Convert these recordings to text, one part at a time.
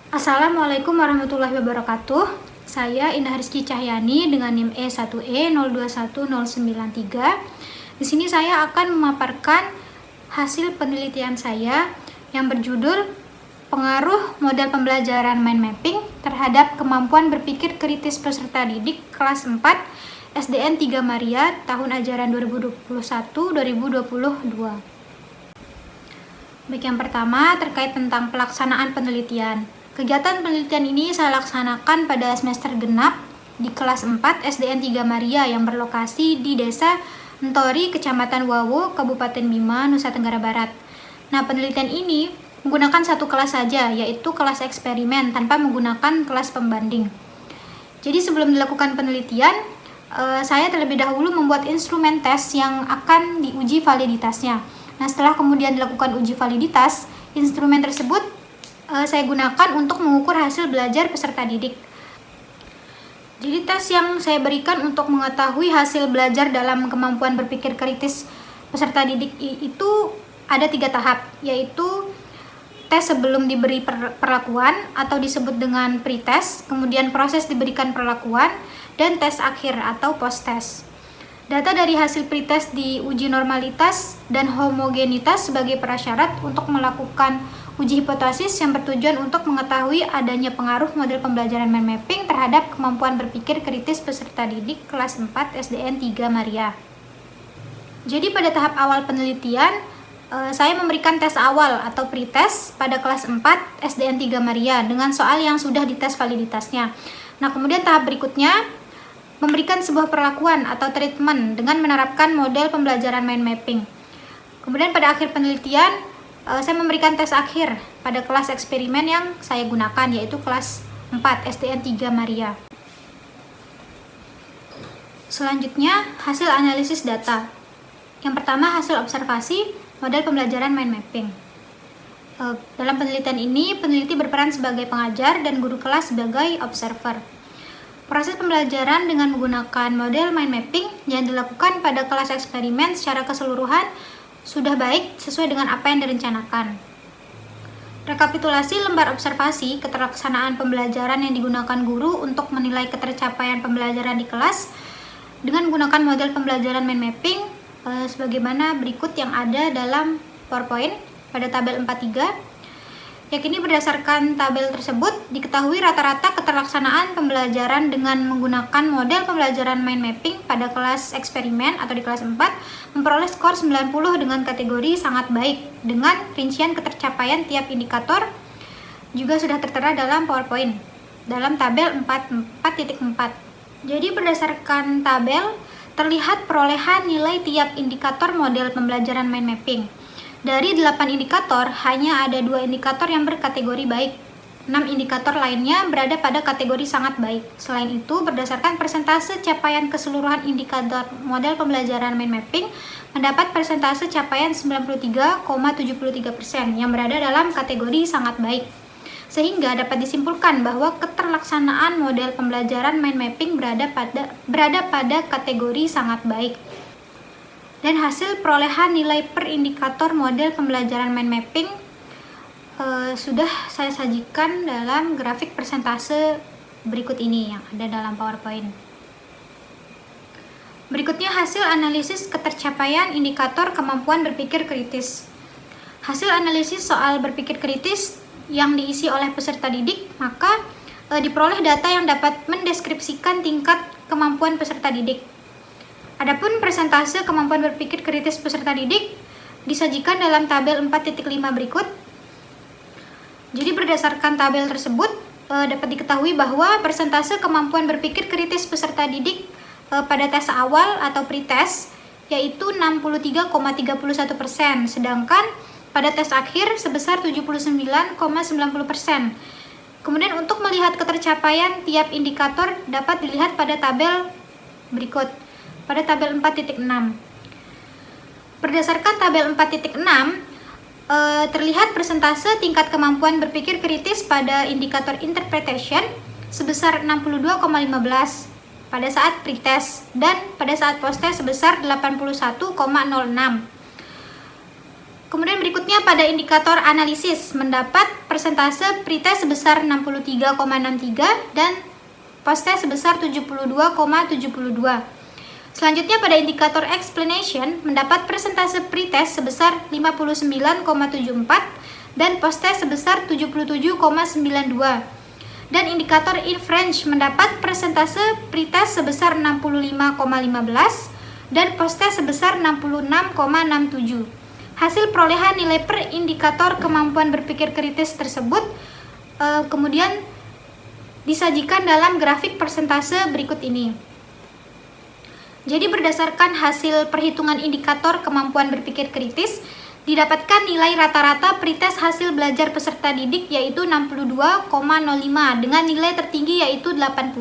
Assalamualaikum warahmatullahi wabarakatuh. Saya Indah Rizky Cahyani dengan NIM E1E021093. Di sini saya akan memaparkan hasil penelitian saya yang berjudul Pengaruh Model Pembelajaran Mind Mapping terhadap Kemampuan Berpikir Kritis Peserta Didik kelas 4 SDN 3 Maria tahun ajaran 2021-2022. Baik, yang pertama terkait tentang pelaksanaan penelitian. Kegiatan penelitian ini saya laksanakan pada semester genap di kelas 4 SDN 3 Maria yang berlokasi di Desa Entori, Kecamatan Wawo, Kabupaten Bima, Nusa Tenggara Barat. Nah, penelitian ini menggunakan satu kelas saja, yaitu kelas eksperimen tanpa menggunakan kelas pembanding. Jadi sebelum dilakukan penelitian, saya terlebih dahulu membuat instrumen tes yang akan diuji validitasnya. Nah, setelah kemudian dilakukan uji validitas, instrumen tersebut saya gunakan untuk mengukur hasil belajar peserta didik. Jadi tes yang saya berikan untuk mengetahui hasil belajar dalam kemampuan berpikir kritis peserta didik itu ada 3 tahap, yaitu tes sebelum diberi perlakuan atau disebut dengan pretest, kemudian proses diberikan perlakuan, dan tes akhir atau post-test. Data dari hasil pretest diuji normalitas dan homogenitas sebagai prasyarat untuk melakukan uji hipotesis yang bertujuan untuk mengetahui adanya pengaruh model pembelajaran mind mapping terhadap kemampuan berpikir kritis peserta didik kelas 4 SDN 3 Maria. Jadi pada tahap awal penelitian, saya memberikan tes awal atau pretest pada kelas 4 SDN 3 Maria dengan soal yang sudah dites validitasnya. Nah, kemudian tahap berikutnya memberikan sebuah perlakuan atau treatment dengan menerapkan model pembelajaran mind mapping. Kemudian pada akhir penelitian, saya memberikan tes akhir pada kelas eksperimen yang saya gunakan, yaitu kelas 4 SDN 3 Maria. Selanjutnya, hasil analisis data. Yang pertama, hasil observasi model pembelajaran mind mapping. Dalam penelitian ini, peneliti berperan sebagai pengajar dan guru kelas sebagai observer. Proses pembelajaran dengan menggunakan model mind mapping yang dilakukan pada kelas eksperimen secara keseluruhan sudah baik sesuai dengan apa yang direncanakan. Rekapitulasi lembar observasi keterlaksanaan pembelajaran yang digunakan guru untuk menilai ketercapaian pembelajaran di kelas dengan menggunakan model pembelajaran mind mapping sebagaimana berikut yang ada dalam PowerPoint pada tabel 43. Yakni berdasarkan tabel tersebut diketahui rata-rata keterlaksanaan pembelajaran dengan menggunakan model pembelajaran mind mapping pada kelas eksperimen atau di kelas 4 memperoleh skor 90 dengan kategori sangat baik dengan rincian ketercapaian tiap indikator juga sudah tertera dalam PowerPoint dalam tabel 4.4. Jadi berdasarkan tabel terlihat perolehan nilai tiap indikator model pembelajaran mind mapping. Dari 8 indikator, hanya ada 2 indikator yang berkategori baik. 6 indikator lainnya berada pada kategori sangat baik. Selain itu, berdasarkan persentase capaian keseluruhan indikator model pembelajaran mind mapping, mendapat persentase capaian 93,73% yang berada dalam kategori sangat baik. Sehingga dapat disimpulkan bahwa keterlaksanaan model pembelajaran mind mapping berada pada kategori sangat baik. Dan hasil perolehan nilai per indikator model pembelajaran mind mapping sudah saya sajikan dalam grafik persentase berikut ini yang ada dalam PowerPoint. Berikutnya hasil analisis ketercapaian indikator kemampuan berpikir kritis. Hasil analisis soal berpikir kritis yang diisi oleh peserta didik, maka diperoleh data yang dapat mendeskripsikan tingkat kemampuan peserta didik. Adapun persentase kemampuan berpikir kritis peserta didik disajikan dalam tabel 4.5 berikut. Jadi berdasarkan tabel tersebut dapat diketahui bahwa persentase kemampuan berpikir kritis peserta didik pada tes awal atau pretest yaitu 63,31%, sedangkan pada tes akhir sebesar 79,90%. Kemudian untuk melihat ketercapaian tiap indikator dapat dilihat pada tabel berikut. Pada tabel 4.6. Berdasarkan tabel 4.6, terlihat persentase tingkat kemampuan berpikir kritis pada indikator interpretation sebesar 62,15 pada saat pretest dan pada saat post-test sebesar 81,06. Kemudian berikutnya pada indikator analisis mendapat persentase pretest sebesar 63,63 dan posttest sebesar 72,72. Selanjutnya pada indikator explanation mendapat persentase pretest sebesar 59,74 dan posttest sebesar 77,92. Dan indikator inference mendapat persentase pretest sebesar 65,15 dan posttest sebesar 66,67. Hasil perolehan nilai per indikator kemampuan berpikir kritis tersebut kemudian disajikan dalam grafik persentase berikut ini. Jadi berdasarkan hasil perhitungan indikator kemampuan berpikir kritis, didapatkan nilai rata-rata pretest hasil belajar peserta didik yaitu 62,05 dengan nilai tertinggi yaitu 80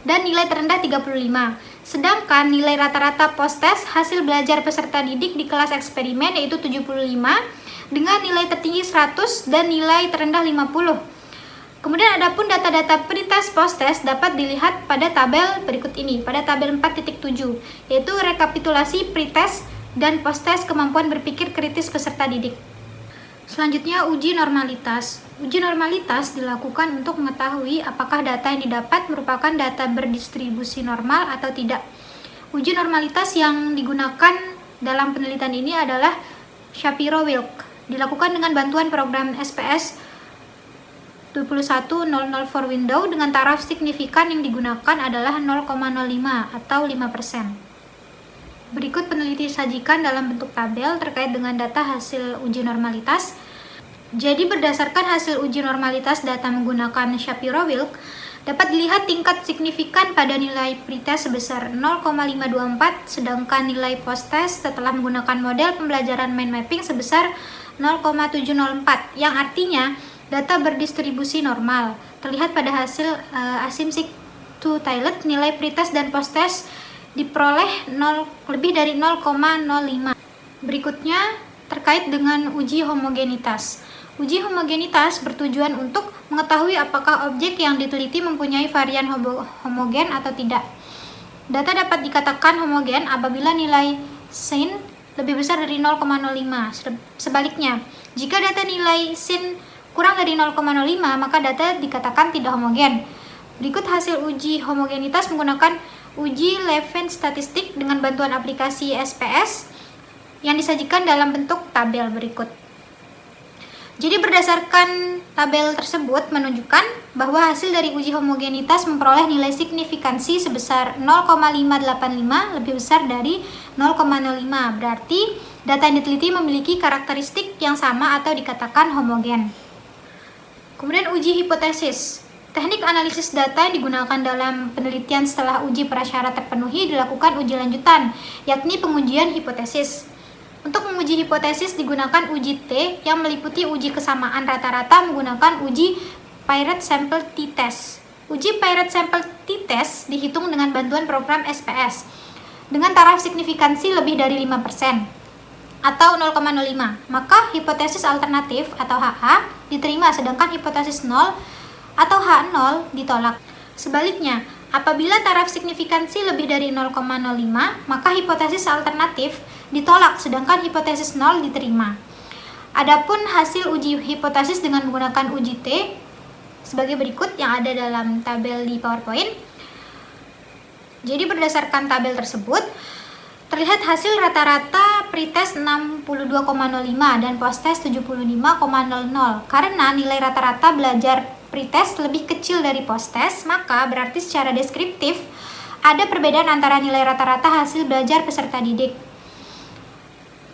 dan nilai terendah 35. Sedangkan nilai rata-rata posttest hasil belajar peserta didik di kelas eksperimen yaitu 75 dengan nilai tertinggi 100 dan nilai terendah 50. Kemudian adapun data-data pretest posttest dapat dilihat pada tabel berikut ini, pada tabel 4.7, yaitu rekapitulasi pretest dan posttest kemampuan berpikir kritis peserta didik. Selanjutnya uji normalitas. Uji normalitas dilakukan untuk mengetahui apakah data yang didapat merupakan data berdistribusi normal atau tidak. Uji normalitas yang digunakan dalam penelitian ini adalah Shapiro-Wilk. Dilakukan dengan bantuan program SPS 21004 Windows dengan taraf signifikan yang digunakan adalah 0,05 atau 5%. Berikut peneliti sajikan dalam bentuk tabel terkait dengan data hasil uji normalitas. Jadi berdasarkan hasil uji normalitas data menggunakan Shapiro-Wilk, dapat dilihat tingkat signifikan pada nilai pretest sebesar 0,524, sedangkan nilai posttest setelah menggunakan model pembelajaran mind mapping sebesar 0,704, yang artinya data berdistribusi normal. Terlihat pada hasil asymmetric two-tiled, nilai pretest dan posttest diperoleh lebih dari 0,05. Berikutnya terkait dengan uji homogenitas. Uji homogenitas bertujuan untuk mengetahui apakah objek yang diteliti mempunyai varian homogen atau tidak. Data dapat dikatakan homogen apabila nilai sin lebih besar dari 0,05. Sebaliknya, jika data nilai sin kurang dari 0,05, maka data dikatakan tidak homogen. Berikut hasil uji homogenitas menggunakan uji Levene statistik dengan bantuan aplikasi SPS yang disajikan dalam bentuk tabel berikut. Jadi berdasarkan tabel tersebut menunjukkan bahwa hasil dari uji homogenitas memperoleh nilai signifikansi sebesar 0,585 lebih besar dari 0,05. Berarti data yang diteliti memiliki karakteristik yang sama atau dikatakan homogen. Kemudian uji hipotesis. Teknik analisis data yang digunakan dalam penelitian setelah uji prasyarat terpenuhi dilakukan uji lanjutan, yakni pengujian hipotesis. Untuk menguji hipotesis digunakan uji T yang meliputi uji kesamaan rata-rata menggunakan uji Pirate Sample T-Test. Uji Pirate Sample T-Test dihitung dengan bantuan program SPS dengan taraf signifikansi lebih dari 5% atau 0,05. Maka hipotesis alternatif atau HA diterima, sedangkan hipotesis 0 atau H0 ditolak. Sebaliknya, apabila taraf signifikansi lebih dari 0,05, maka hipotesis alternatif ditolak, sedangkan hipotesis 0 diterima. Adapun hasil uji hipotesis dengan menggunakan uji T sebagai berikut yang ada dalam tabel di PowerPoint. Jadi berdasarkan tabel tersebut, terlihat hasil rata-rata pretest 62,05 dan posttest 75,00. Karena nilai rata-rata belajar pretest lebih kecil dari posttest, maka berarti secara deskriptif ada perbedaan antara nilai rata-rata hasil belajar peserta didik.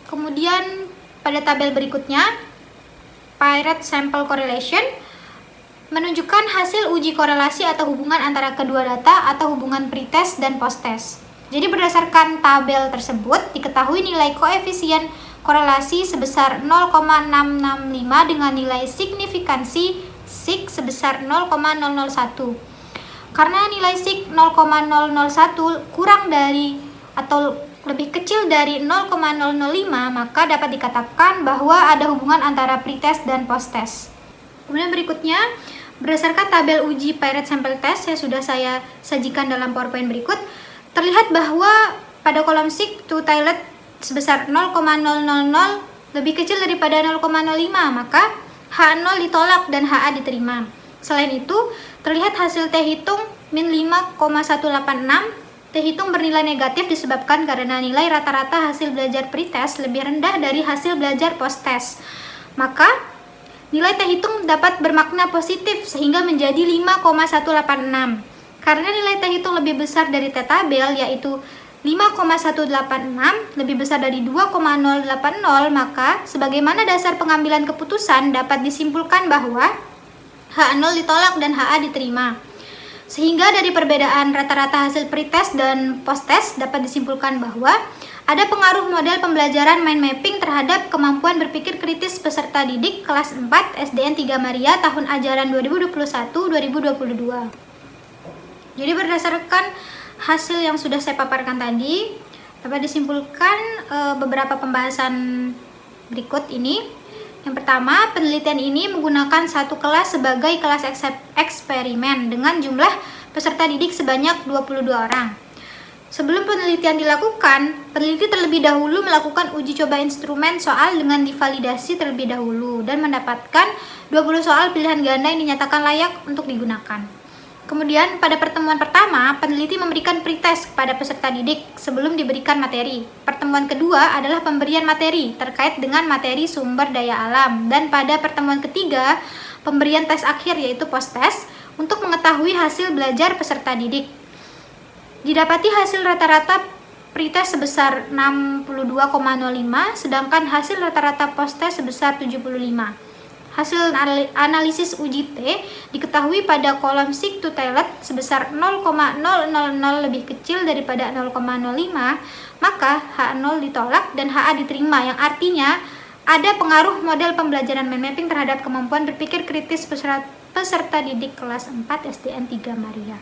Kemudian pada tabel berikutnya, Pirate Sample Correlation menunjukkan hasil uji korelasi atau hubungan antara kedua data atau hubungan pretest dan posttest. Jadi berdasarkan tabel tersebut diketahui nilai koefisien korelasi sebesar 0,665 dengan nilai signifikansi sig sebesar 0,001. Karena nilai sig 0,001 kurang dari atau lebih kecil dari 0,005, maka dapat dikatakan bahwa ada hubungan antara pretest dan posttest. Kemudian berikutnya, berdasarkan tabel uji Pirate Sample Test yang sudah saya sajikan dalam PowerPoint berikut, terlihat bahwa pada kolom sig two-tiled sebesar 0,000 lebih kecil daripada 0,05, maka H0 ditolak dan HA diterima. Selain itu, terlihat hasil T hitung min 5,186. T hitung bernilai negatif disebabkan karena nilai rata-rata hasil belajar pretest lebih rendah dari hasil belajar post-test. Maka, nilai T hitung dapat bermakna positif sehingga menjadi 5,186. Karena nilai T hitung lebih besar dari T tabel, yaitu 5,186 lebih besar dari 2,080, maka sebagaimana dasar pengambilan keputusan dapat disimpulkan bahwa H0 ditolak dan HA diterima. Sehingga dari perbedaan rata-rata hasil pretest dan post-test dapat disimpulkan bahwa ada pengaruh model pembelajaran mind mapping terhadap kemampuan berpikir kritis peserta didik kelas 4 SDN 3 Maria tahun ajaran 2021-2022. Jadi berdasarkan hasil yang sudah saya paparkan tadi, dapat disimpulkan beberapa pembahasan berikut ini. Yang pertama, penelitian ini menggunakan satu kelas sebagai kelas eksperimen dengan jumlah peserta didik sebanyak 22 orang. Sebelum penelitian dilakukan, peneliti terlebih dahulu melakukan uji coba instrumen soal dengan divalidasi terlebih dahulu dan mendapatkan 20 soal pilihan ganda yang dinyatakan layak untuk digunakan. Kemudian pada pertemuan pertama, peneliti memberikan pretest kepada peserta didik sebelum diberikan materi. Pertemuan kedua adalah pemberian materi terkait dengan materi sumber daya alam. Dan pada pertemuan ketiga, pemberian tes akhir yaitu post-test untuk mengetahui hasil belajar peserta didik. Didapati hasil rata-rata pretest sebesar 62,05, sedangkan hasil rata-rata post-test sebesar 75. Hasil analisis uji T diketahui pada kolom seek to tellet sebesar 0,000 lebih kecil daripada 0,05, maka H0 ditolak dan HA diterima, yang artinya ada pengaruh model pembelajaran mind mapping terhadap kemampuan berpikir kritis peserta didik kelas 4 SDN 3 Maria.